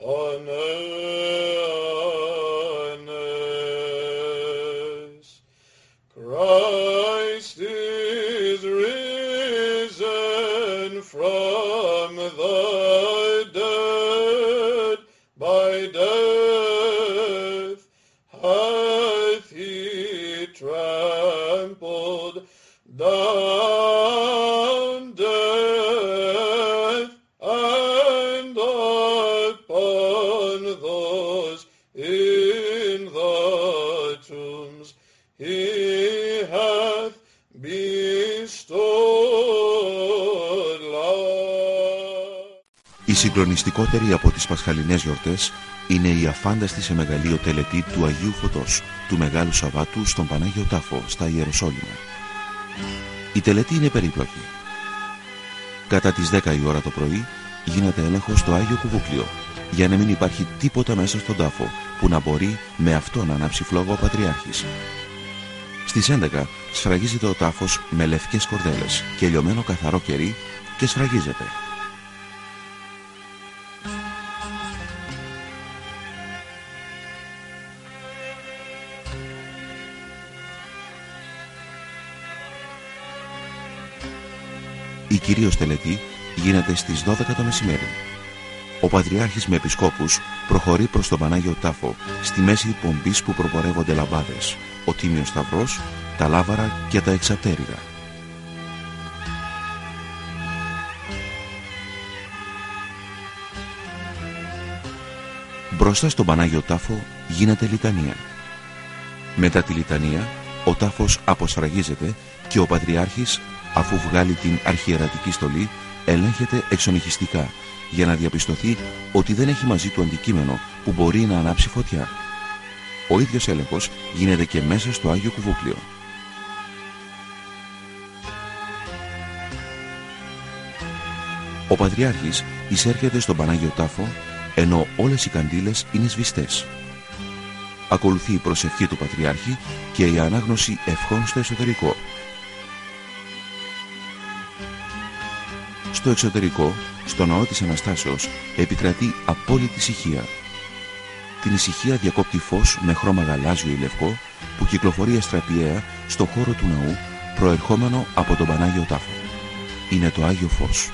Anes. Christ is risen from the dead, by death hath he trampled down death, and upon those in the tombs he hath bestowed life. Η συγκλονιστικότερη από τις πασχαλινές γιορτές είναι η αφάνταστη σε μεγαλείο τελετή του Αγίου Φωτός, του Μεγάλου Σαββάτου στον Πανάγιο Τάφο, στα Ιεροσόλυμα. Η τελετή είναι περίπλοκη. Κατά τις 10 η ώρα το πρωί γίνεται έλεγχος στο Άγιο Κουβούκλιο, για να μην υπάρχει τίποτα μέσα στον τάφο που να μπορεί με αυτό να ανάψει φλόγα ο Πατριάρχης. Στις 11 σφραγίζεται ο τάφος με λευκές κορδέλες και λιωμένο καθαρό κερί και σφραγίζεται. Η κυρίως τελετή γίνεται στις 12 το μεσημέρι. Ο Πατριάρχης με επισκόπους προχωρεί προς τον Πανάγιο Τάφο, στη μέση πομπής που προπορεύονται λαμπάδες, ο Τίμιος Σταυρός, τα λάβαρα και τα εξαπτέρυγα. Μπροστά στον Πανάγιο Τάφο γίνεται λιτανία. Μετά τη λιτανία, ο τάφος αποσφραγίζεται και ο Πατριάρχης, αφού βγάλει την αρχιερατική στολή, ελέγχεται εξονυχιστικά για να διαπιστωθεί ότι δεν έχει μαζί του αντικείμενο που μπορεί να ανάψει φωτιά. Ο ίδιος έλεγχος γίνεται και μέσα στο Άγιο Κουβούκλιο. Ο Πατριάρχης εισέρχεται στον Πανάγιο Τάφο, ενώ όλες οι καντήλες είναι σβηστές. Ακολουθεί η προσευχή του Πατριάρχη και η ανάγνωση ευχών στο εσωτερικό. Στο εξωτερικό, στο ναό της Αναστάσεως, επικρατεί απόλυτη ησυχία. Την ησυχία διακόπτει φως με χρώμα γαλάζιο ή λευκό που κυκλοφορεί αστραπιαία στο χώρο του ναού, προερχόμενο από τον Πανάγιο Τάφο. Είναι το Άγιο Φως.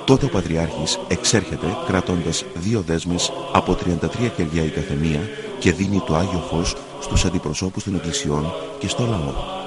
Τότε ο Πατριάρχης εξέρχεται κρατώντας 2 δέσμες από 33 κεριά η καθεμία και δίνει το Άγιο Φως στους αντιπροσώπους των εκκλησιών και στο λαό.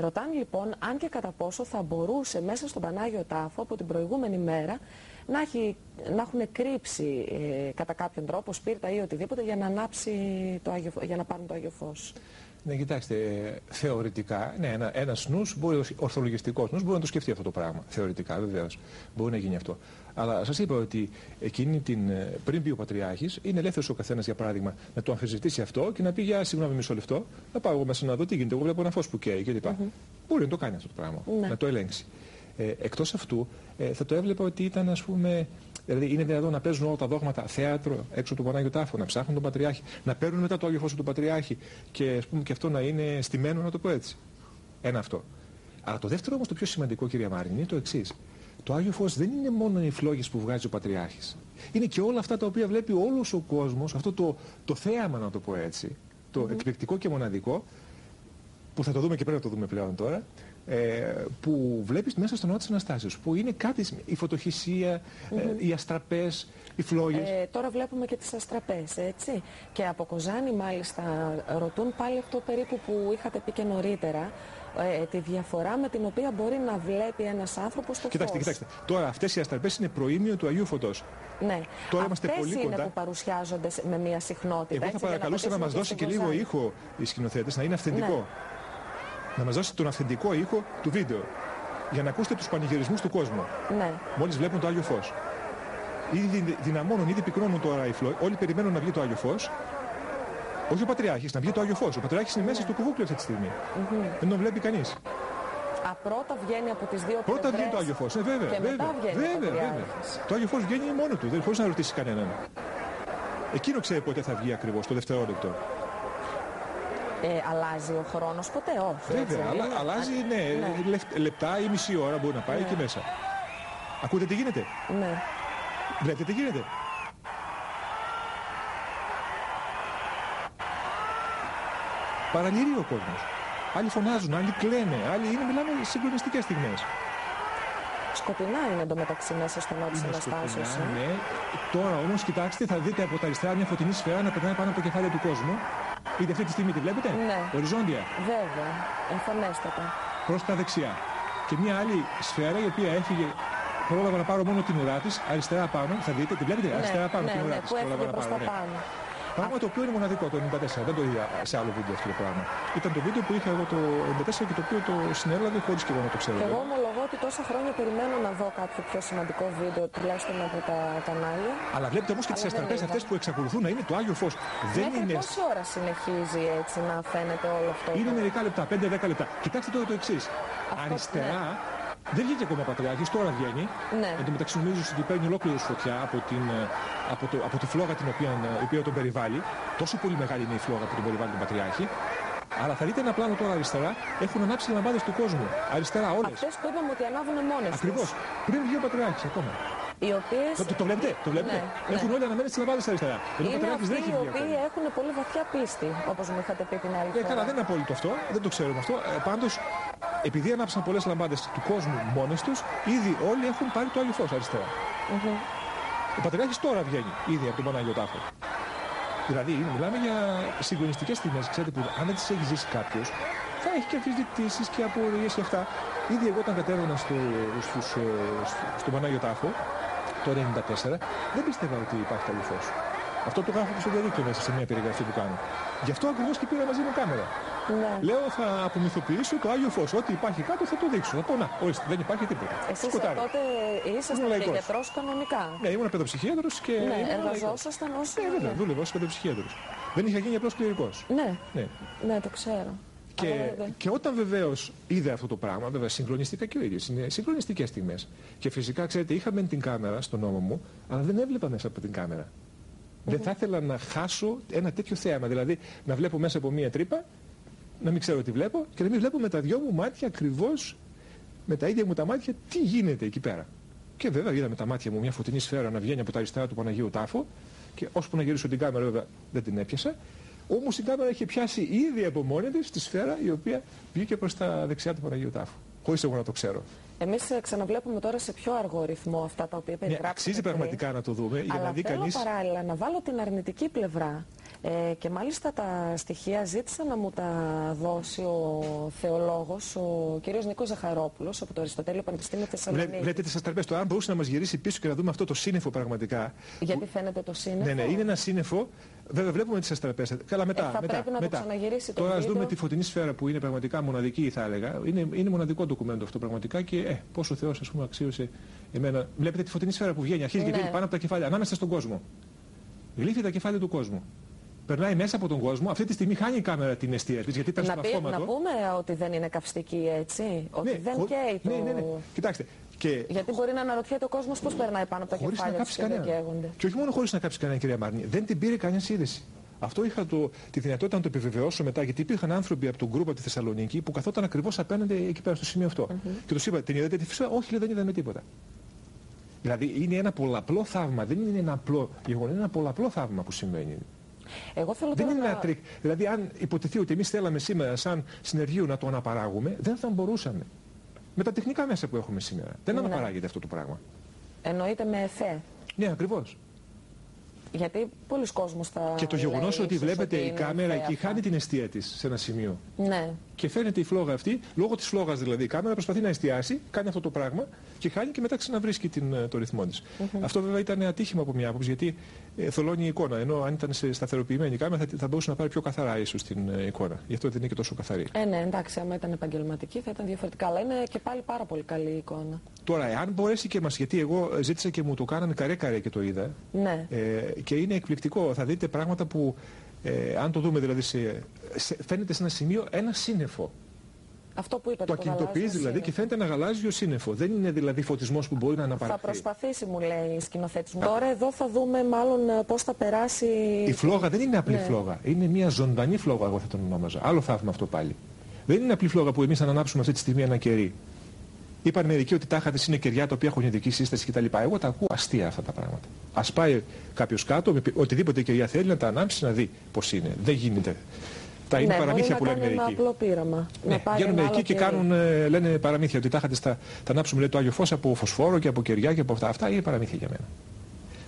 Ρωτάνε λοιπόν αν και κατά πόσο θα μπορούσε μέσα στον Πανάγιο Τάφο από την προηγούμενη μέρα να έχουν κρύψει κατά κάποιον τρόπο σπίρτα ή οτιδήποτε για να ανάψει για να πάρουν το Άγιο Φως. Ναι, κοιτάξτε, θεωρητικά, ναι, ένας νους, ορθολογιστικός νους, μπορεί να το σκεφτεί αυτό το πράγμα. Θεωρητικά, βεβαίως, μπορεί να γίνει αυτό. Αλλά σας είπα ότι πριν πει ο Πατριάρχης, είναι ελεύθερος ο καθένας, για παράδειγμα, να το αμφισβητήσει αυτό και να πει: για συγγνώμη, μισό λεπτό, να πάω εγώ μέσα να δω τι γίνεται. Εγώ βλέπω ένα φως που καίει κλπ. Μπορεί να το κάνει αυτό το πράγμα, να το ελέγξει. Εκτός αυτού, θα το έβλεπα ότι ήταν, ας πούμε, δηλαδή είναι δυνατόν να παίζουν όλα τα δόγματα θέατρο έξω του Πανάγιου Τάφου, να ψάχνουν τον Πατριάρχη, να παίρνουν μετά το Άγιο Φως του Πατριάρχη και, ας πούμε, και αυτό να είναι στημένο, να το πω έτσι. Ένα αυτό. Αλλά το δεύτερο όμως, το πιο σημαντικό, κυρία Μάρινη, είναι το εξής. Το Άγιο Φως δεν είναι μόνο οι φλόγες που βγάζει ο Πατριάρχης. Είναι και όλα αυτά τα οποία βλέπει όλος ο κόσμος, αυτό το θέαμα, να το πω έτσι, το εκπληκτικό και μοναδικό, που θα το δούμε και πρέπει να το δούμε πλέον τώρα, που βλέπεις μέσα στον ναό της Αναστάσεως, που είναι κάτι, η φωτοχυσία, οι αστραπές, οι φλόγες. Τώρα βλέπουμε και τις αστραπές, έτσι. Και από Κοζάνη μάλιστα ρωτούν πάλι αυτό περίπου που είχατε πει και νωρίτερα, τη διαφορά με την οποία μπορεί να βλέπει ένας άνθρωπος το φως. Κοιτάξτε. Τώρα αυτές οι αστραπές είναι προήμιο του Αγίου Φωτός. Ναι. Τώρα είμαστε αυτές πολύ είναι κοντά. που παρουσιάζονται με μια συχνότητα. Εγώ θα παρακαλούσα να μας δώσει και λίγο ήχο οι σκηνοθέτες, να είναι αυθεντικό. Ναι. Να μας δώσει τον αυθεντικό ήχο του βίντεο. Για να ακούσετε τους πανηγυρισμούς του κόσμου. Ναι. Μόλις βλέπουν το Άγιο Φως. Ήδη δυναμώνουν, ήδη πυκνώνουν τώρα οι φλόγες. Όλοι περιμένουν να βγει το Άγιο Φως. Όχι ο Πατριάρχης, να βγει το Άγιο Φως. Ο Πατριάρχης είναι μέσα στο κουβούκλιο αυτή τη στιγμή. Δεν τον βλέπει κανείς. Πρώτα βγαίνει από τις δύο Πρώτα πλευρές βγαίνει το Άγιο Φως. Βέβαια. και μετά βγαίνει ο Βέβαια. Πατριάρχης. Το Άγιο Φως βγαίνει μόνο του, δεν χωρίς να ρωτήσει κανέναν. Εκείνο ξέρει πότε θα βγει ακριβώς, το δευτερόλεπτο. Αλλάζει ο χρόνος ποτέ, όχι. έτσι Βέβαια, δεν είναι? αλλάζει λεπτά ή μισή ώρα μπορεί να πάει εκεί μέσα. Ακούτε τι γίνεται? Ναι. Βλέπετε τι γίνεται? Παραλυρεί ο κόσμος. Άλλοι φωνάζουν, άλλοι κλαίνε, άλλοι μιλάμε συγκλονιστικές στιγμές. Σκοτεινά είναι εντωμεταξύ μέσα στο ναό της Αναστάσεως. Ναι. Τώρα όμως κοιτάξτε, θα δείτε από τα αριστερά μια φωτεινή σφαίρα να περνάει πάνω από το κεφάλι του κόσμου. Είτε αυτή τη στιγμή τη βλέπετε? Ναι. Οριζόντια. Βέβαια, εμφανέστατα. Προς τα δεξιά. Και μια άλλη σφαίρα η οποία έφυγε. Πρόλαβα να πάρω μόνο την ουρά της, αριστερά πάνω. Θα δείτε, τη βλέπετε? Αριστερά πάνω την ουρά της. Που έφυγε προς τα ναι. πάνω. Πράγμα το οποίο είναι μοναδικό το 94. Δεν το είδα σε άλλο βίντεο αυτό το πράγμα. Ήταν το βίντεο που είχα εγώ το 94 και το οποίο το συνέλαβε χωρίς και εγώ να το ξέρω. Και εγώ ομολογώ ότι τόσα χρόνια περιμένω να δω κάποιο πιο σημαντικό βίντεο, τουλάχιστον από τα κανάλια. Αλλά βλέπετε όμως και τις αστραπές αυτές που εξακολουθούν να είναι το Άγιο Φως. Δεν Μέχρι είναι. πόση ώρα συνεχίζει έτσι να φαίνεται όλο αυτό? Είναι μερικά λεπτά, 5-10 λεπτά. Κοιτάξτε τώρα το εξής. Αριστερά. Δεν βγήκε ακόμα ο Πατριάρχης, τώρα βγαίνει. Ναι. Εν τω μεταξύ νομίζω ότι παίρνει ολόκληρη φωτιά από τη φλόγα η οποία τον περιβάλλει. Τόσο πολύ μεγάλη είναι η φλόγα που τον περιβάλλει τον Πατριάρχη. Αλλά θα δείτε ένα πλάνο τώρα αριστερά, έχουν ανάψει λαμπάδες του κόσμου. Αριστερά όλες. Αυτές που είπαμε ότι ανάβουν μόνες τους. Ακριβώς. Πριν βγει ο Πατριάρχης ακόμα. Οι οποίες... Το βλέπετε, το βλέπετε. Ναι, Έχουν όλοι αναμένει τις λαμπάδες αριστερά. Ενώ ο είναι Πατριάρχης δεν αυτοί έχει οι βγει οποίοι ακόμα. έχουν πολύ βαθιά πίστη, όπως μου είχατε πει την άλλη φορά. Καλά, δεν είναι απόλυτο αυτό, δεν το ξέρουμε αυτό. Πάντως, επειδή ανάψαν πολλές λαμπάδες του κόσμου μόνες τους, ήδη όλοι έχουν πάρει το Άγιο Φως αριστερά. Ο Πατριάρχης τώρα βγαίνει ήδη από τον Πανάγιο Τάφο. Δηλαδή, μιλάμε για συγκλονιστικές στιγμές, ξέρετε, που αν δεν τις έχει ζήσει κάποιος, θα έχει και αμφισβητήσεις και απορίες και αυτά. Ήδη εγώ όταν κατέβαινα στον Πανάγιο Τάφο, το 1994, δεν πίστευα ότι υπάρχει το Άγιο Φως. Αυτό το γράφω στο διαδίκτυο μέσα σε μια περιγραφή που κάνω. Γι' αυτό ακριβώς και πήρα μαζί μου κάμερα. Ναι. Λέω θα απομυθοποιήσω το Άγιο Φως. Ό,τι υπάρχει κάτω θα το δείξω. Θα πω να, ορίστε, δεν υπάρχει τίποτα. Εσείς Σκοτάδι. τότε ήσασταν και γιατρός κανονικά. Ναι, ήμουν παιδοψυχίατρος και. Ναι, εργαζόσασταν ως... Ναι, βέβαια, δούλευα ως παιδοψυχίατρος. Δεν είχα γίνει απλώς κληρικός. Ναι, Ναι. ναι, το ξέρω. Και όταν βεβαίως είδε αυτό το πράγμα, βέβαια συγκλονιστήκα και ο ίδιος. Είναι συγκλονιστικές στιγμές. Και φυσικά, ξέρετε, είχα μεν την κάμερα στον νόμο μου, αλλά δεν έβλεπα μέσα από την κάμερα. Δεν θα ήθελα να χάσω ένα τέτοιο θέαμα. Δηλαδή να βλέπω μέσα από μία τρύπα, να μην ξέρω τι βλέπω και να μην βλέπω με τα δυο μου μάτια ακριβώς, με τα ίδια μου τα μάτια, τι γίνεται εκεί πέρα. Και βέβαια είδα με τα μάτια μου μια φωτεινή σφαίρα να βγαίνει από τα αριστερά του Παναγίου Τάφου και ώσπου να γυρίσω την κάμερα, βέβαια δεν την έπιασα. Όμως η κάμερα είχε πιάσει ήδη από μόνη της τη σφαίρα η οποία βγήκε προς τα δεξιά του Παναγίου Τάφου. Χωρίς εγώ να το ξέρω. Εμείς ξαναβλέπουμε τώρα σε πιο αργό ρυθμό αυτά τα οποία περιγράψαμε. Αξίζει πραγματικά να το δούμε για να δει κανείς. Αλλά παράλληλα να βάλω την αρνητική πλευρά. Και μάλιστα τα στοιχεία ζήτησα να μου τα δώσει ο θεολόγος, ο κ. Νίκος Ζαχαρόπουλος από το Αριστοτέλειο Πανεπιστήμιο Θεσσαλονίκη. Βλέπετε τις αστραπές του. Αν μπορούσε να μας γυρίσει πίσω και να δούμε αυτό το σύννεφο πραγματικά. Γιατί φαίνεται το σύννεφο. Ναι, είναι ένα σύννεφο. Βέβαια βλέπουμε τις αστραπές. Καλά, μετά. Θα πρέπει να το ξαναγυρίσει το Τώρα ας βίντεο. δούμε τη φωτεινή σφαίρα που είναι πραγματικά μοναδική, θα έλεγα. Είναι μοναδικό ντοκουμέντο αυτό πραγματικά και πόσο ο Θεός, ας πούμε, αξίωσε εμένα. Βλέπετε τη φωτεινή σφαίρα που βγαίνει, αρχίζει και βγαίνει πάνω από τα κεφάλια, ανάμεσα στον κόσμο. Γλύφει τα κεφάλια του κόσμου. Περνάει μέσα από τον κόσμο. Αυτή τη στιγμή χάνει η κάμερα την εστία της, γιατί πέφτει στο αυτόματο. Να πούμε ότι δεν είναι καυστική, έτσι. Ότι δεν καίει το... Ναι. Κοιτάξτε. Και... Γιατί μπορεί να αναρωτιέται ο κόσμος πώς περνάει πάνω από τα κεφάλια τους και δεν καίγονται. Και όχι μόνο χωρίς να κάψει κανένα, κυρία Μάρνη, δεν την πήρε κανένα είδηση. Αυτό είχα τη δυνατότητα να το επιβεβαιώσω μετά, γιατί υπήρχαν άνθρωποι από τον γκρουπ από τη Θεσσαλονίκη που καθόταν ακριβώς απέναντι εκεί πέρα στο σημείο αυτό. Και τους είπα, την είδατε τη φύση? Όχι, λέει, δεν είδαμε τίποτα. Δηλαδή είναι ένα πολλαπλό θαύμα, δεν είναι ένα απλό γεγονός, είναι ένα πολλαπλό θαύμα που συμβαίνει. Εγώ θέλω δεν τώρα είναι ένα τρίκ. Δηλαδή, αν υποτεθεί ότι εμείς θέλαμε σήμερα, σαν συνεργείο, να το αναπαράγουμε, δεν θα μπορούσαμε. Με τα τεχνικά μέσα που έχουμε σήμερα. Δεν αναπαράγεται αυτό το πράγμα. Εννοείται με εφέ. Ναι, ακριβώς. Γιατί πολλοί κόσμος θα. Και το γεγονός ότι βλέπετε η κάμερα εκεί χάνει την αιστεία της σε ένα σημείο. Ναι. Και φαίνεται η φλόγα αυτή, λόγω της φλόγας δηλαδή, η κάμερα προσπαθεί να εστιάσει, κάνει αυτό το πράγμα και χάνει και μετά ξαναβρίσκει το ρυθμό της. Αυτό βέβαια ήταν ατύχημα από μια άποψη, γιατί θολώνει η εικόνα. Ενώ αν ήταν σε σταθεροποιημένη η κάμερα θα μπορούσε να πάρει πιο καθαρά ίσως την εικόνα. Γι' αυτό δεν είναι και τόσο καθαρή. Ναι, εντάξει, άμα ήταν επαγγελματική θα ήταν διαφορετικά. Αλλά είναι και πάλι πάρα πολύ καλή η εικόνα. Τώρα, εάν μπορέσει και μας, γιατί εγώ ζήτησα και μου το κάνανε καρέ-καρέ και το είδα. Ναι. Και είναι εκπληκτικό. Θα δείτε πράγματα που, αν το δούμε δηλαδή, φαίνεται σε ένα σημείο ένα σύννεφο. Αυτό που είπατε. Το ακινητοποιείς δηλαδή και φαίνεται ένα γαλάζιο σύννεφο. Δεν είναι δηλαδή φωτισμός που μπορεί να αναπαραχθεί. Θα προσπαθήσει, μου λέει η σκηνοθέτης μου. Τώρα εδώ θα δούμε μάλλον πώς θα περάσει. Η φλόγα δεν είναι απλή φλόγα. Είναι μια ζωντανή φλόγα, εγώ θα τον ονόμαζα. Άλλο θαύμα αυτό πάλι. Δεν είναι απλή φλόγα που εμείς θα ανάψουμε αυτή τη στιγμή ένα κερί. Είπαν μερικοί ότι τάχα της είναι κεριά τα οποία έχουν ειδική σύσταση κτλ. Εγώ τα ακούω αστεία αυτά τα πράγματα. Ας πάει κάποιος κάτω, με οτιδήποτε κεριά θέλει να τα ανάψει να δει πώς είναι. Δεν γίνεται. Τα είναι παραμύθια που λένε μερικοί. Ένα απλό πείραμα. Ναι, βγαίνουν μερικοί και λένε παραμύθια ότι τάχα θα ανάψουμε, λέει, το Άγιο Φως από φωσφόρο και από κεριά και από αυτά. Αυτά είναι παραμύθια για μένα.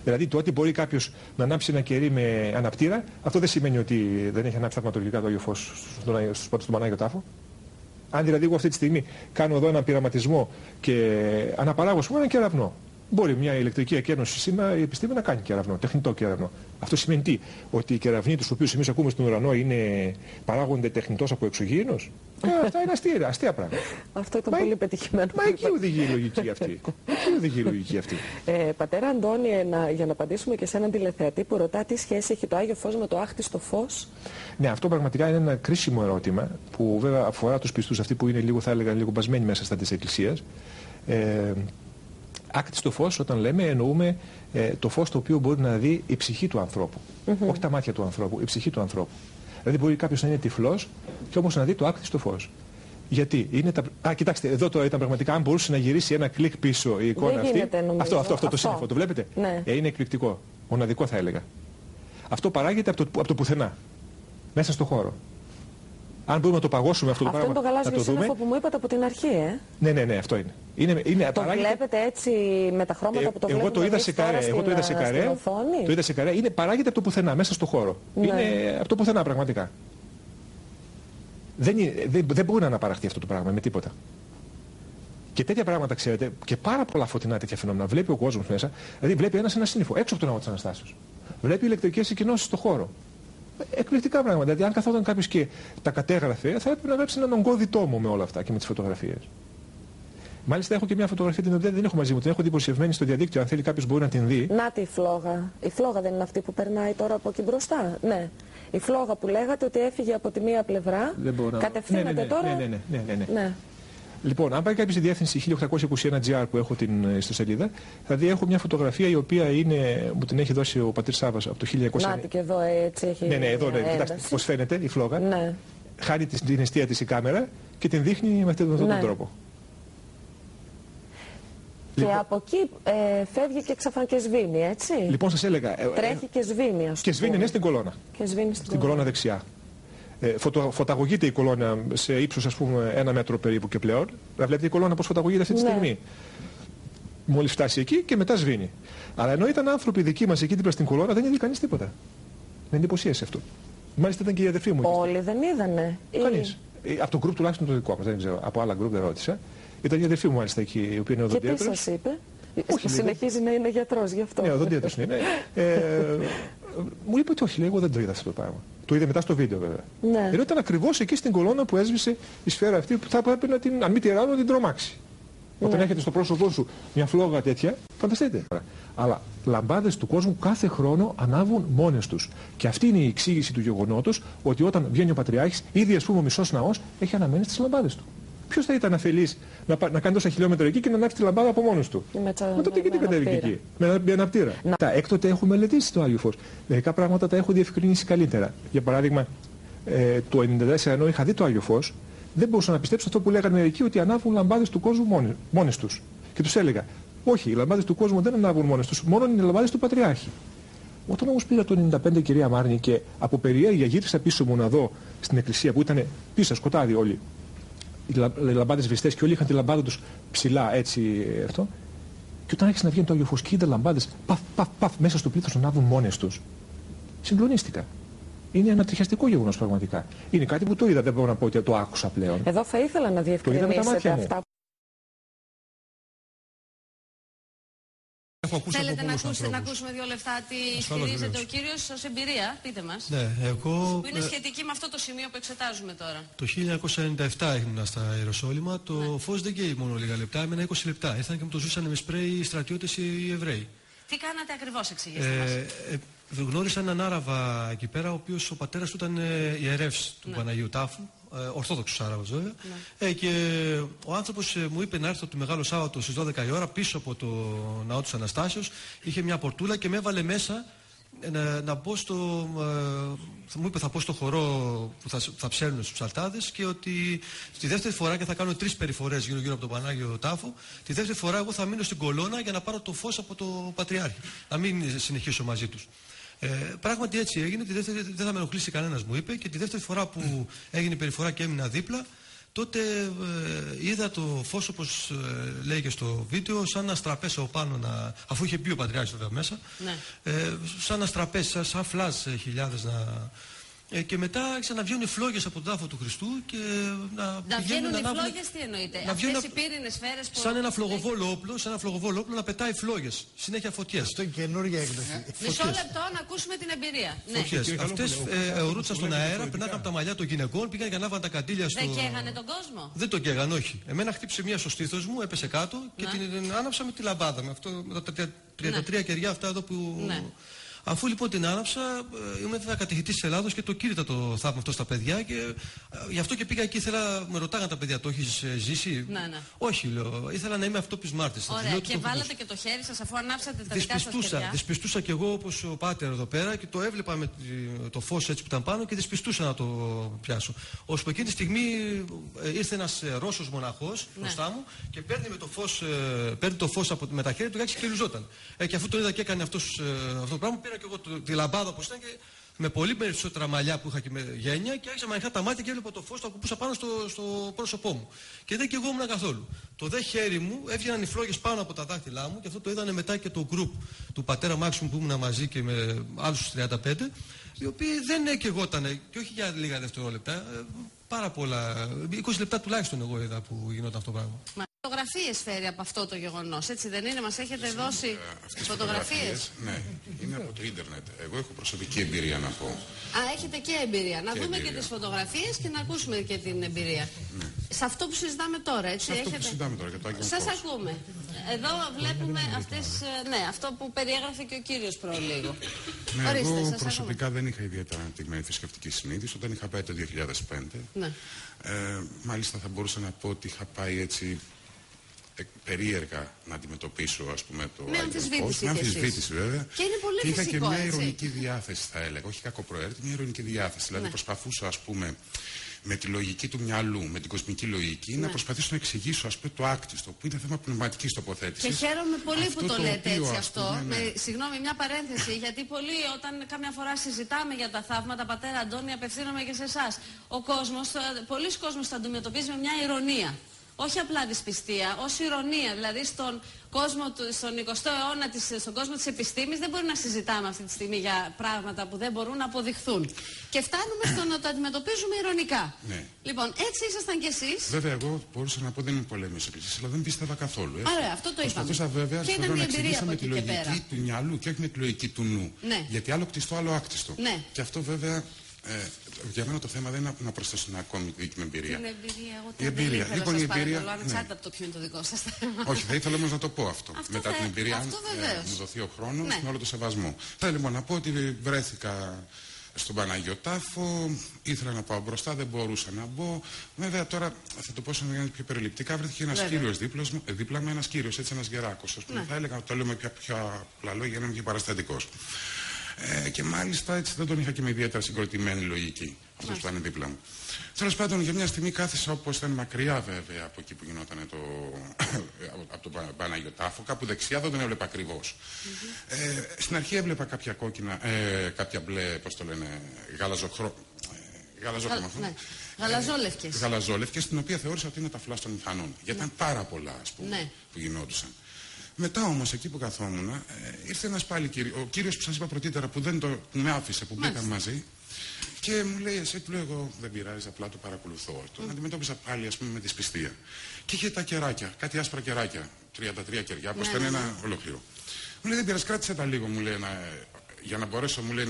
Δηλαδή το ότι μπορεί κάποιος να ανάψει ένα κερί με αναπτήρα, αυτό δεν σημαίνει ότι δεν έχει ανάψει θαυματολογικά το Άγιο Φως στους πάτους του Πανάγιο Τάφο. Αν δηλαδή εγώ αυτή τη στιγμή κάνω εδώ ένα πειραματισμό και αναπαράγω ένα κεραυνό. Μπορεί μια ηλεκτρική εκένωση σήμερα η επιστήμη να κάνει κεραυνό, τεχνητό κεραυνό. Αυτό σημαίνει τι? Ότι οι κεραυνοί τους οποίους εμείς ακούμε στον ουρανό παράγονται τεχνητός από εξωγήινος. Αυτά είναι αστεία πράγματα. Αυτό ήταν πολύ πετυχημένο. Μα εκεί οδηγεί η λογική αυτή. Πατέρα Αντώνη, για να απαντήσουμε και σε έναν τηλεθεατή που ρωτά τι σχέση έχει το Άγιο Φως με το άχτιστο φως. Ναι, αυτό πραγματικά είναι ένα κρίσιμο ερώτημα που βέβαια αφορά τους πιστούς, αυτοί που είναι λίγο, θα έλεγα, λίγο μπασμένοι μέσα στα της Εκκλησίας. Άκτιστο φως, όταν λέμε, εννοούμε το φως το οποίο μπορεί να δει η ψυχή του ανθρώπου. Όχι τα μάτια του ανθρώπου, η ψυχή του ανθρώπου. Δηλαδή μπορεί κάποιος να είναι τυφλός και όμως να δει το άκτιστο φως. Γιατί είναι κοιτάξτε, εδώ τώρα ήταν πραγματικά, αν μπορούσε να γυρίσει ένα κλικ πίσω η εικόνα αυτή. Αυτό το σύννεφο, το βλέπετε. Ναι. Είναι εκπληκτικό. Μοναδικό θα έλεγα. Αυτό παράγεται από το πουθενά. Μέσα στο χώρο. Αν μπορούμε να το παγώσουμε αυτό το πράγμα. Αυτό είναι το γαλάζιο σύννεφο που μου είπατε από την αρχή, Ναι, αυτό είναι. Το βλέπετε έτσι με τα χρώματα που το βλέπετε. Εγώ το είδα σε καρέ. Παράγεται από το πουθενά, μέσα στο χώρο. Ναι. Είναι από το πουθενά πραγματικά. Δεν μπορεί να αναπαραχθεί αυτό το πράγμα με τίποτα. Και τέτοια πράγματα, ξέρετε, και πάρα πολλά φωτεινά τέτοια φαινόμενα βλέπει ο κόσμος μέσα. Δηλαδή βλέπει ένα σύννεφο έξω από τον ναό της Αναστάσεως. Βλέπει ηλεκτρικές εκκοινώσεις στο χώρο. Εκπληκτικά πράγματα. Δηλαδή, αν καθόταν κάποιος και τα κατέγραφε, θα έπρεπε να γράψει έναν ογκώδη τόμο με όλα αυτά και με τις φωτογραφίες. Μάλιστα, έχω και μια φωτογραφία την οποία δεν έχω μαζί μου, την έχω δημοσιευμένη στο διαδίκτυο. Αν θέλει κάποιος μπορεί να την δει. Να τη φλόγα. Η φλόγα δεν είναι αυτή που περνάει τώρα από εκεί μπροστά. Ναι. Η φλόγα που λέγατε ότι έφυγε από τη μία πλευρά. Κατευθύνεται τώρα. Ναι. Λοιπόν, αν πάει κάποιος στη διεύθυνση 1821GR που έχω την ιστοσελίδα, θα δει έχω μια φωτογραφία η οποία μου την έχει δώσει ο πατήρ Σάββας από το 1900. Να και εδώ έτσι έχει. Ναι, εδώ κοιτάξτε πώς φαίνεται η φλόγα. Ναι. Χάνει την αιστεία της η κάμερα και την δείχνει με αυτόν τον τρόπο. Και λοιπόν, από εκεί φεύγει και ξαφνικά και σβήνει, έτσι. Λοιπόν, σας έλεγα. Τρέχει και σβήνει, ας πούμε. Και σβήνει, ναι, στην κολόνα. Και σβήνει στην κολόνα δεξιά. Φωταγωγείται η κολόνα σε ύψος, ας πούμε, 1 μέτρο περίπου και πλέον. Βλέπετε η κολόνα πώς φωταγωγείται αυτή τη στιγμή. Μόλις φτάσει εκεί και μετά σβήνει. Αλλά ενώ ήταν άνθρωποι δικοί μας εκεί δίπλα στην κολόνα, δεν είδε κανείς τίποτα. Με εντυπωσίασε αυτό. Μάλιστα ήταν και η αδερφή μου. Όλοι δεν είδανε. Κανείς. Από το γκρουπ τουλάχιστον το δικό μας, δεν ξέρω. Από άλλα γκρουπ δεν ρώτησα. Ήταν η αδερφή μου μάλιστα εκεί, η οποία είναι οδοντίατρος. Και τι σας είπε? Όχι, συνεχίζει να είναι γιατρός γι' αυτό. Ναι, οδοντίατρος είναι. Μου είπε ότι όχι, λέει, εγώ δεν το είδα αυτό το πράγμα. Το είδε μετά στο βίντεο βέβαια. Ναι. Ενώ ήταν ακριβώς εκεί στην κολόνα που έσβησε η σφαίρα αυτή που θα έπρεπε να την, αν μη τη άλλο, να την τρομάξει. Ναι. Όταν έχετε στο πρόσωπό σου μια φλόγα τέτοια, φανταστείτε. Αλλά λαμπάδες του κόσμου κάθε χρόνο ανάβουν μόνες τους. Και αυτή είναι η εξήγηση του γεγονότος ότι όταν βγαίνει ο Πατριάρχης, ήδη ας πούμε ο μισός ναός έχει αναμένει στις λαμπάδες του. Ποιος θα ήταν αφελής να κάνει τόσα χιλιόμετρα εκεί και να ανάψει τη λαμπάδα από μόνος του? Μα τότε γιατί κατέβηκε εκεί? Με αναπτήρα. Έκτοτε έχουμε μελετήσει το Άγιο Φως. Μερικά πράγματα τα έχω διευκρινίσει καλύτερα. Για παράδειγμα, το 1994 ενώ είχα δει το Άγιο Φως, δεν μπορούσα να πιστέψω αυτό που λέγανε μερικοί, ότι ανάβουν λαμπάδες του κόσμου μόνες τους. Και τους έλεγα, όχι, οι λαμπάδες του κόσμου δεν ανάβουν μόνες τους, μόνο είναι οι λαμπάδες του Πατριάρχη. Όταν όμως πήγα το 1995, κυρία Μάρνη, και από περιέργεια γύρισα πίσω μου να δω στην εκκλησία που ήταν πίσω σκοτάδι όλοι, οι λαμπάδες βυστές, και όλοι είχαν τη λαμπάδα τους ψηλά, έτσι αυτό. Και όταν άρχισε να βγαίνει το Άγιο Φως και είδα λαμπάδες παφ μέσα στο πλήθος να ανάβουν μόνες τους, συγκλονίστηκα. Είναι ένα τριχιαστικό γεγονός πραγματικά. Είναι κάτι που το είδα, δεν μπορώ να πω ότι το άκουσα πλέον. Εδώ θα ήθελα να διευκρινίσετε αυτά. Θέλετε να ακούσουμε 2 λεπτά τι στηρίζεται ο κύριος ως εμπειρία? Πείτε μας. Ναι, εγώ... Που είναι σχετική με αυτό το σημείο που εξετάζουμε τώρα. Το 1997 ήμουνα στα Ιεροσόλυμα. Το φως δεν καίει μόνο λίγα λεπτά, έμενα 20 λεπτά. Ήρθαν και μου το ζούσαν με σπρέι οι στρατιώτες οι Εβραίοι. Τι κάνατε ακριβώς, εξηγήστε μας. Γνώρισα έναν Άραβα εκεί πέρα, ο οποίος ο πατέρας του ήταν ιερεύς του Παναγίου Τάφου. Ορθόδοξος Άραβας βέβαια. Και ο άνθρωπος μου είπε να έρθω από το Μεγάλο Σάββατο στις 12 η ώρα πίσω από το ναό της Αναστάσεως. Είχε μια πορτούλα και με έβαλε μέσα να μπω στο... μου είπε θα πω στο χορό που θα ψέλνουν στους ψαλτάδες, και ότι τη δεύτερη φορά, και θα κάνω 3 περιφορές γύρω από τον Πανάγιο Τάφο, τη δεύτερη φορά εγώ θα μείνω στην κολόνα για να πάρω το φως από το Πατριάρχη. Να μην συνεχίσω μαζί τους. Πράγματι έτσι έγινε. Τη δεύτερη, δεν θα με ενοχλήσει κανένας, μου είπε, και τη δεύτερη φορά που έγινε η περιφορά και έμεινα δίπλα, τότε είδα το φως, όπως λέει και στο βίντεο, σαν να στραπέσει από πάνω, αφού είχε μπει ο Πατριάρχης βέβαια μέσα, σαν να στραπέσει, σαν φλάζ χιλιάδες να... και μετά άρχισαν να βγαίνουν φλόγες από τον τάφο του Χριστού και να βγαίνουν οι φλόγες, τι εννοείται? Αυτές οι πύρινες σφαίρες που... Σαν ένα φλογοβόλο όπλο, να πετάει φλόγες, συνέχεια φωτιές. Αυτό είναι καινούργια έκδοση. Μισό λεπτό να ακούσουμε την εμπειρία. Φωτιές. Αυτές ορούτσαν στον αέρα, περνάγαν από τα μαλλιά των γυναικών, πήγαν και ανάβαν τα καντήλια στο... Δεν καίγανε τον κόσμο? Δεν τον καίγαν, όχι. Εμένα χτύπησε μία στο στήθος μου, έπεσε κάτω και την άναψα με τη λαμπάδα, με τα 33 κεριά αυτά εδώ που... Αφού λοιπόν την άναψα, ήμουν βέβαια κατηχητής της Ελλάδος και το κήρυτα το θαύμα αυτό στα παιδιά, και γι' αυτό και πήγα εκεί. Με ρωτάγαν τα παιδιά, το έχεις ζήσει? Ναι. Όχι, λέω. Ήθελα να είμαι αυτόπις μάρτυρας. Ωραία, και βάλατε και το χέρι σας αφού ανάψατε τα δικά σας χέρια? Δυσπιστούσα κι εγώ όπως ο πάτερ εδώ πέρα, και το έβλεπα με το φως έτσι που ήταν πάνω και δυσπιστούσα να το πιάσω. Ώσπου εκείνη τη στιγμή ήρθε ένας Ρώσος μοναχός μπροστά μου και παίρνει το φως με τα χέρια του και λουζόταν. Και αφού το είδα και έκανε αυτό το πράγμα, πήρα και εγώ τη λαμπάδα όπως ήταν, και με πολύ περισσότερα μαλλιά που είχα και με γένεια, και άρχισα να ανοιχτά τα μάτια και έβλεπα το φως, το ακουμπούσα πάνω στο πρόσωπό μου. Και δεν και εγώ ήμουν καθόλου. Το δε χέρι μου έβγαιναν οι φλόγες πάνω από τα δάχτυλά μου, και αυτό το είδανε μετά και το γκρουπ του πατέρα Μάξιμου που ήμουν μαζί και με άλλους 35, οι οποίοι δεν έκαιγότανε, και όχι για λίγα δευτερόλεπτα, πάρα πολλά. 20 λεπτά τουλάχιστον εγώ είδα που γινόταν αυτό το πράγμα. Φωτογραφίες φέρει από αυτό το γεγονός, έτσι δεν είναι? Μας έχετε δώσει φωτογραφίες? Ναι, είναι από το ίντερνετ. Εγώ έχω προσωπική εμπειρία να πω. Έχετε και εμπειρία. Να δούμε και τις φωτογραφίες και να ακούσουμε και την εμπειρία. Ναι. Σε αυτό που συζητάμε τώρα, έτσι? Αυτό που συζητάμε τώρα, για το Άγιο Φως. Σας ακούμε. Εδώ βλέπουμε αυτό που περιέγραφε και ο κύριος προλίγο. Ναι, εγώ προσωπικά δεν είχα ιδιαίτερα αναπτυγμένη θρησκευτική συνείδηση. Όταν είχα πάει το 2005, ναι. Μάλιστα θα μπορούσα να πω ότι είχα πάει έτσι περίεργα να αντιμετωπίσω, ας πούμε, το Άγιο Φως. Με αμφισβήτηση βέβαια. Και είναι πολύ φυσικό, είχα και μια ειρωνική έτσι διάθεση, θα έλεγα. Όχι κακοπροαίρετη, μια ειρωνική διάθεση. Δηλαδή προσπαθούσα, ας πούμε, με τη λογική του μυαλού, με την κοσμική λογική, να προσπαθήσω να εξηγήσω, ας πούμε, το άκτιστο, που είναι θέμα πνευματικής τοποθέτησης. Και χαίρομαι πολύ που το λέτε έτσι αυτό. Συγγνώμη, μια παρένθεση, γιατί πολλοί όταν κάμια φορά συζητάμε για τα θαύματα, πατέρα Αντώνη, απευθύνομαι και σε εσάς. Πολλοί κόσμος θα αντιμετωπίζει με μια ειρωνία. Όχι απλά δυσπιστία, ως ειρωνία. Δηλαδή στον κόσμο, στον 20ο αιώνα, στον κόσμο της επιστήμης δεν μπορεί να συζητάμε αυτή τη στιγμή για πράγματα που δεν μπορούν να αποδειχθούν. Και φτάνουμε στο να το αντιμετωπίζουμε ειρωνικά. Ναι. Λοιπόν, έτσι ήσασταν κι εσείς. Βέβαια, εγώ μπορούσα να πω δεν είμαι πολέμιος εκκλησίας, αλλά δεν πίστευα καθόλου. Άρα, αυτό το είπαμε. Προσπαθούσα βέβαια να εξηγήσω με τη λογική του μυαλού και όχι με τη λογική του νου. Ναι. Γιατί άλλο κτιστό, άλλο άκτιστο. Ναι. Και αυτό βέβαια. Για μένα το θέμα δεν είναι να προσθέσω μια ακόμη δική μου εμπειρία. Την εμπειρία, εγώ η εμπειρία. Λοιπόν, η εμπειρία. Ανεξάρτητα από το ποιο είναι το δικό σας θέμα. Όχι, θα ήθελα όμως να το πω αυτό. Μετά την εμπειρία, αν μου δοθεί ο χρόνος, με όλο το σεβασμό. Θέλω λοιπόν να πω ότι βρέθηκα στον Πανάγιο Τάφο, ήθελα να πάω μπροστά, δεν μπορούσα να μπω. Βέβαια τώρα θα το πω σαν πιο περιληπτικά, βρέθηκε ένας κύριος δίπλα μου, ένας κύριος, έτσι ένας γεράκος. Θα έλεγα, το λέω με πιο απλά λόγια, για να είμαι και παραστατικός. Και μάλιστα έτσι δεν τον είχα και με ιδιαίτερα συγκροτημένη λογική, αυτός που ήταν δίπλα μου. Τέλος πάντων, για μια στιγμή κάθισα, όπως ήταν μακριά βέβαια από εκεί που γινόταν από τον Πανάγιο Τάφο, κάπου δεξιά, δεν τον έβλεπα ακριβώς. Στην αρχή έβλεπα κάποια κόκκινα, κάποια μπλε, πώς το λένε, γαλαζόλευκες, την οποία θεώρησα ότι είναι τα φλάς των μηχανών. Γιατί ήταν πάρα πολλά, ας πούμε, που γινόντουσαν. Μετά όμως, εκεί που καθόμουν, ήρθε ένας πάλι κύριος, ο κύριος που σας είπα πρωτήτερα, που με άφησε, που μπήκαμε μαζί, και μου λέει, εσύ, του λέω, εγώ δεν πειράζει, απλά το παρακολουθώ. Τον αντιμετώπισα πάλι, ας πούμε, με δυσπιστία. Και είχε τα κεράκια, κάτι άσπρα κεράκια, 33 κεριά, όπως ήταν ένα ολόκληρο. Μου λέει, δεν πειράζει, κράτησε τα λίγο, μου λέει, για να μπορέσω, μου λέει,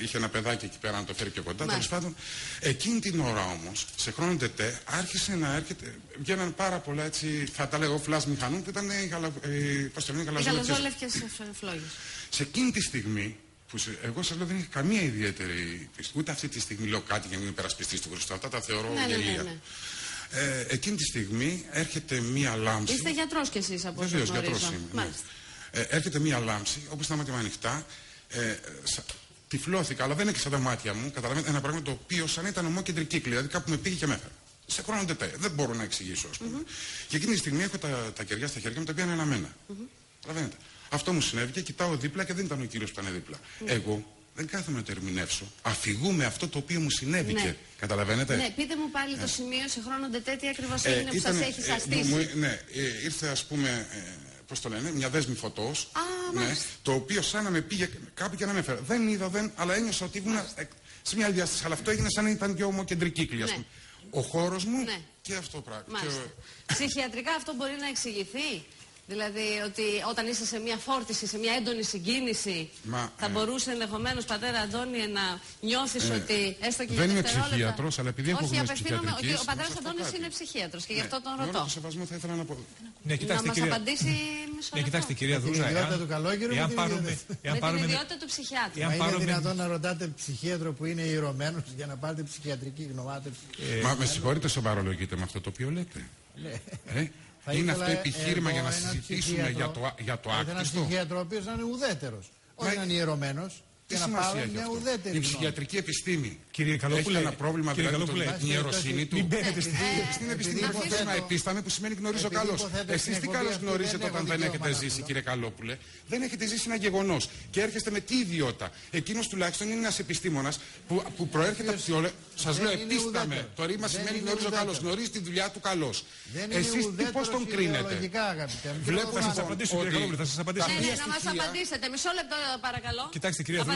είχε ένα παιδάκι εκεί πέρα να το φέρει πιο κοντά. Τέλος πάντων, εκείνη την ώρα όμως, σε χρόνο τετέ, άρχισε να έρχεται, βγαίναν πάρα πολλά έτσι, θα τα λέγω, φλάς μηχανών που ήταν οι γαλαζόλευκες φλόγες. Σε εκείνη τη στιγμή, που εγώ σας λέω δεν είχε καμία ιδιαίτερη πίστη, ούτε αυτή τη στιγμή λέω κάτι για να μην υπερασπιστείς του Χριστού, αυτά τα θεωρώ γελία. Εκείνη τη στιγμή έρχεται μία λάμψη. Είστε γιατρός κι εσείς από όσο γνωρίζω. Βεβαίως, γιατρός είμαι. Έρχεται μία λάμψη, όπως τα μάτια μου ανοιχτά. Τυφλώθηκα, αλλά δεν έκλεισα τα μάτια μου. Καταλαβαίνετε, ένα πράγμα το οποίο σαν ήταν ομόκεντρη κύκλη, δηλαδή κάπου με πήγε και με έφερε. Σε χρόνο τετέ, δεν μπορώ να εξηγήσω, ας πούμε. Και εκείνη τη στιγμή έχω τα κεριά στα χέρια μου, τα οποία είναι αναμένα. Καταλαβαίνετε. Αυτό μου συνέβη και κοιτάω δίπλα και δεν ήταν ο κύριος που ήταν δίπλα. Εγώ δεν κάθομαι να το ερμηνεύσω. Αφηγούμε αυτό το οποίο μου συνέβηκε. Καταλαβαίνετε. Ναι, πείτε μου πάλι το σημείο σε χρόνο τετέ, τι ακριβώς έγινε που σας έχει σαστήσει. Ναι, ήρθε, ας πούμε, πώς το λένε, μια δέσμη φωτός, το οποίο σαν να με πήγε κάπου και να με έφερε. Δεν είδα, αλλά ένιωσα ότι ήμουν σε μια άλλη διάσταση. Αλλά αυτό έγινε σαν να ήταν πιο ομοκεντρική κύκλη, ας πούμε. Ο χώρος μου και αυτό πράγμα. Ψυχιατρικά αυτό μπορεί να εξηγηθεί. Δηλαδή ότι όταν είσαι σε μια φόρτιση, σε μια έντονη συγκίνηση, θα μπορούσε ενδεχομένως, πατέρα Αντώνιε, να νιώθεις ότι έστω και δεν για είμαι δευτερόλεπτα. ψυχίατρος, αλλά επειδή έχω γνώση ψυχιατρικής. Ο πατέρας Αντώνης είναι ψυχίατρος και γι' αυτό τον ρωτώ. Με όλο το σεβασμό θα ήθελα να πω. Ναι, κοιτάξτε, να μας απαντήσει μισό λεπτό. Κοιτάξτε, κυρία Δρούζα, με την ιδιότητα του ψυχιάτρου. Είναι δυνατόν να ρωτάτε ψυχίατρο που είναι ιερωμένος για να πάρετε ψυχιατρική γνωμάτευση? Μα με συγχωρείτε, σοβαρολογείτε με αυτό το οποίο λέτε. Είναι αυτό επιχείρημα για να συζητήσουμε για το άκτιστο. Ένα ψυχίατρο ο οποίος να είναι ουδέτερος. Όχι να είναι ιερωμένος. Και να πάρω μια ουδέτερη. Η ψυχιατρική επιστήμη. Κύριε Καλόπουλε, έχει ένα πρόβλημα δηλαδή με την ιεροσύνη του. Μην μπαίνετε στην επιστήμη που θέλω να επίσταμε, που σημαίνει γνωρίζω καλώς. Εσείς τι καλώς γνωρίζετε όταν δεν έχετε ζήσει, κύριε Καλόπουλε? Δεν έχετε ζήσει ένα γεγονός. Και έρχεστε με τι ιδιότητα? Εκείνος τουλάχιστον είναι ένας επιστήμονας που προέρχεται από τη όλα. Σας λέω επίσταμε. Το ρήμα σημαίνει γνωρίζω καλώς. Γνωρίζει τη δουλειά του καλώς. Εσείς τι πώς τον κρίνετε? Βλέπω να σας απαντήσω, κύριε Καλόπουλε, θα σας απαντήσω. Να μας απαντήσετε. Μισό λεπτό παρακαλώ. Κοιτάξτε, κυρία Δρούζα,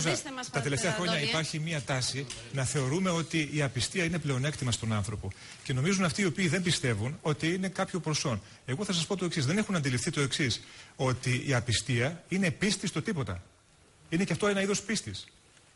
τα τελευταία χρόνια υπάρχει μια τάση να θεωρούμε ότι η απιστία είναι πλεονέκτημα στον άνθρωπο. Και νομίζουν αυτοί οι οποίοι δεν πιστεύουν ότι είναι κάποιο προσόν. Εγώ θα σας πω το εξής. Δεν έχουν αντιληφθεί το εξής. Ότι η απιστία είναι πίστη στο τίποτα. Είναι και αυτό ένα είδος πίστης.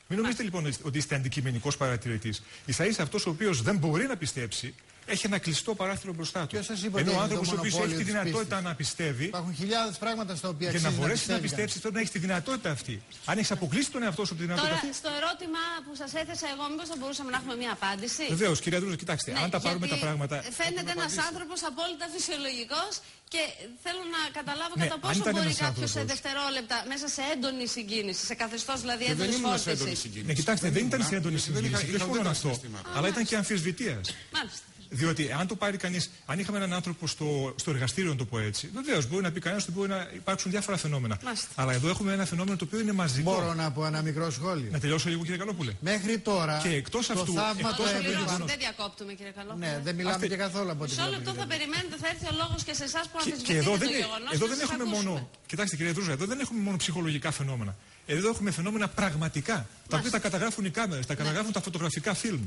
Μην νομίζετε λοιπόν ότι είστε αντικειμενικός παρατηρητής. Ίσα-ίσα αυτός ο οποίος δεν μπορεί να πιστέψει έχει ένα κλειστό παράθυρο μπροστά του. Ενώ ο άνθρωπος ο οποίος έχει τη δυνατότητα να πιστεύει. Υπάρχουν χιλιάδες πράγματα στα οποία και να μπορέσει να πιστέψει, τότε να έχει τη δυνατότητα αυτή. Αν έχει αποκλείσει τον εαυτό σου από τη δυνατότητα αυτή. Στο ερώτημα που σας έθεσα εγώ, μήπως θα μπορούσαμε να έχουμε μια απάντηση? Βεβαίως, κυρία Δρούζα, κοιτάξτε, αν τα πάρουμε τα πράγματα. Φαίνεται ένας άνθρωπος απόλυτα φυσιολογικός και θέλω να καταλάβω κατά πόσο μπορεί κάποιος σε δευτερόλεπτα, μέσα σε έντονη συγκίνηση, σε καθεστώς δηλαδή έντονης φόρτισης. Ναι, κοιτάξτε, δεν ήταν σε έντονη συγκίνηση. Δεν μόνο αυτό. Αλλά ήταν και αμφισβητείας. Μάλιστα. Διότι αν το πάρει κανείς, αν είχαμε έναν άνθρωπο στο εργαστήριο, να το πω έτσι, βεβαίως μπορεί να πει κανένας ότι μπορεί να υπάρξουν διάφορα φαινόμενα. Μάλιστα. Αλλά εδώ έχουμε ένα φαινόμενο το οποίο είναι μαζικό. Μπορώ να πω ένα μικρό σχόλιο? Να τελειώσω λίγο, κύριε Καλόπουλε. Μέχρι τώρα. Και εκτός αυτού. Δεν διακόπτουμε, κύριε Καλόπουλε. Ναι, δεν μιλάμε και καθόλου από την. Μισό λεπτό θα περιμένετε, θα έρθει ο λόγος και σε εσάς που αμφισβητείτε το γεγονός. Εδώ δεν έχουμε μόνο. Κοιτάξτε, κύριε Δρούζα, εδώ δεν έχουμε μόνο ψυχολογικά φαινόμενα. Εδώ έχουμε φαινόμενα πραγματικά. Τα οποία τα καταγράφουν οι κάμερες, τα καταγράφουν τα φωτογραφικά φιλμ.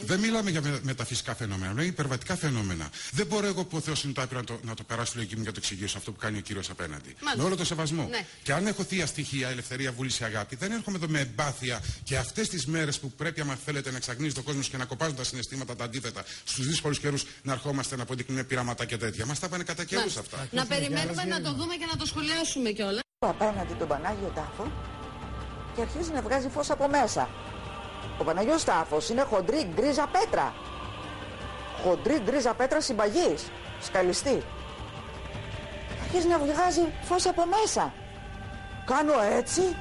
Δεν μιλάμε για μεταφυσικά φαινόμενα, μιλάμε για υπερβατικά φαινόμενα. Δεν μπορώ εγώ που ο Θεός είναι το άπειρο να το περάσω στη λογική μου για το εξηγήσω αυτό που κάνει ο κύριος απέναντι. Με όλο το σεβασμό. Ναι. Και αν έχω θεία στοιχεία, ελευθερία, βούληση, αγάπη, δεν έρχομαι εδώ με εμπάθεια και αυτές τις μέρες που πρέπει, άμα θέλετε, να εξαγνίζει το κόσμο και να κοπάζουν τα συναισθήματα τα αντίθετα στους δύσκολους καιρούς, να ερχόμαστε να αποδεικνύουμε πειράματα και τέτοια. Μας τα πάνε κατά καιρούς αυτά. Να περιμένουμε να το δούμε και να το σχολιάσουμε κιόλας. Απέναντι τον Πανάγιο Τάφο και αρχίζει να βγάζει φως από μέσα. Ο Παναγιώτος Τάφος είναι χοντρή γκρίζα πέτρα. Χοντρή γκρίζα πέτρα συμπαγής, σκαλιστή. Αρχίζει να βγάζει φως από μέσα. Κάνω έτσι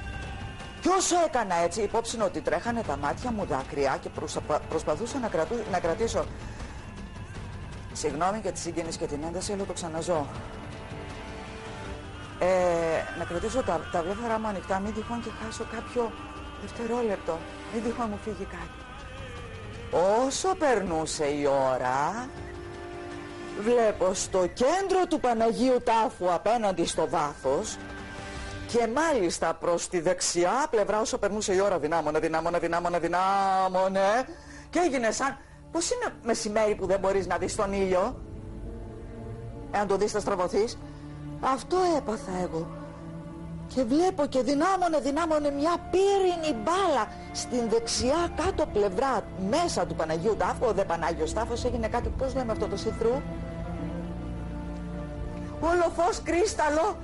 και όσο έκανα έτσι, υπόψη ότι τρέχανε τα μάτια μου δάκρυα και προσπαθούσα να κρατήσω. Συγγνώμη για τη σύγγενης και την ένταση, αλλά το ξαναζώ. Να κρατήσω τα βλέφαρα μου ανοιχτά, μην τυχόν και χάσω κάποιο δευτερόλεπτο, μην τυχόν μου φύγει κάτι. Όσο περνούσε η ώρα, βλέπω στο κέντρο του Παναγίου Τάφου απέναντι στο βάθος και μάλιστα προς τη δεξιά πλευρά, όσο περνούσε η ώρα, δυνάμωνε και έγινε σαν... Πώς είναι μεσημέρι που δεν μπορείς να δεις τον ήλιο? Εάν το δεις θα στραβωθείς. Αυτό έπαθα εγώ. Και βλέπω και δυνάμωνε μια πύρινη μπάλα στην δεξιά κάτω πλευρά μέσα του Παναγίου Τάφου. Ο δε Πανάγιος Τάφος έγινε κάτι, πώς λέμε αυτό το see-through? Όλο φως κρίσταλο.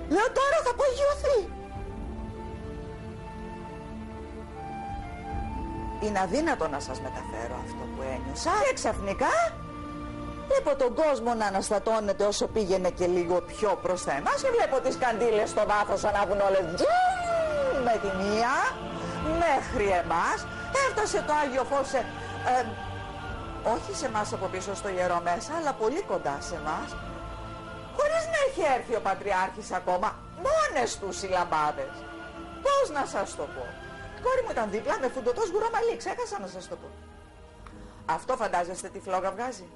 Λέω τώρα θα απογειωθεί. Είναι αδύνατο να σας μεταφέρω αυτό που ένιωσα. Και ξαφνικά βλέπω τον κόσμο να αναστατώνεται όσο πήγαινε και λίγο πιο προς τα εμάς και βλέπω τις καντήλες στο βάθος ανάβουν όλες με τη μία μέχρι εμάς. Έφτασε το Άγιο Φως όχι σε εμάς από πίσω στο ιερό μέσα, αλλά πολύ κοντά σε εμάς, χωρίς να έχει έρθει ο Πατριάρχης ακόμα, μόνες τους οι λαμπάδες. Πώς να σας το πω? Η κόρη μου ήταν δίπλα με φουντωτό σγουρομαλί, ξέχασα να σας το πω. Αυτό φαντάζεστε τι φλόγα βγάζει?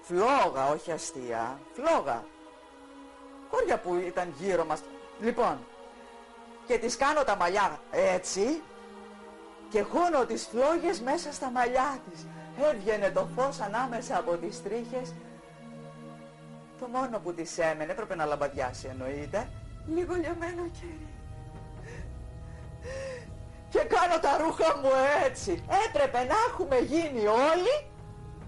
Φλόγα, όχι αστεία, φλόγα. Χώρια που ήταν γύρω μας. Λοιπόν, και τις κάνω τα μαλλιά έτσι και χώνω τις φλόγες μέσα στα μαλλιά της. Έβγαινε το φως ανάμεσα από τις τρίχες. Το μόνο που της έμενε, έπρεπε να λαμπαδιάσει εννοείται, λίγο λιωμένο κέρι. Και κάνω τα ρούχα μου έτσι. Έπρεπε να έχουμε γίνει όλοι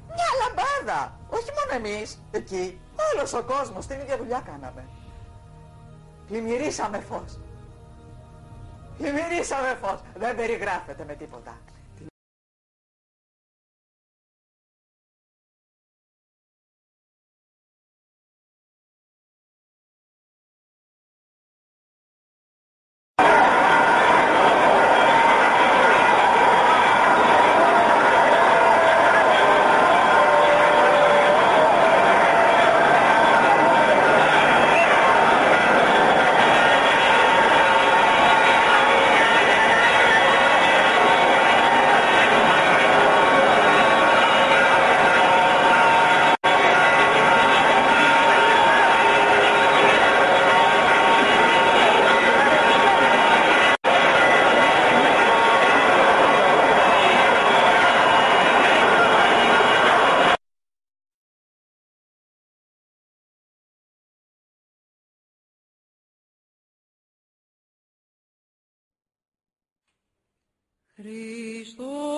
μια λαμπάδα. Όχι μόνο εμείς εκεί, όλος ο κόσμος, την ίδια δουλειά κάναμε. Πλημμυρίσαμε φως. Πλημμυρίσαμε φως. Δεν περιγράφεται με τίποτα. Χριστός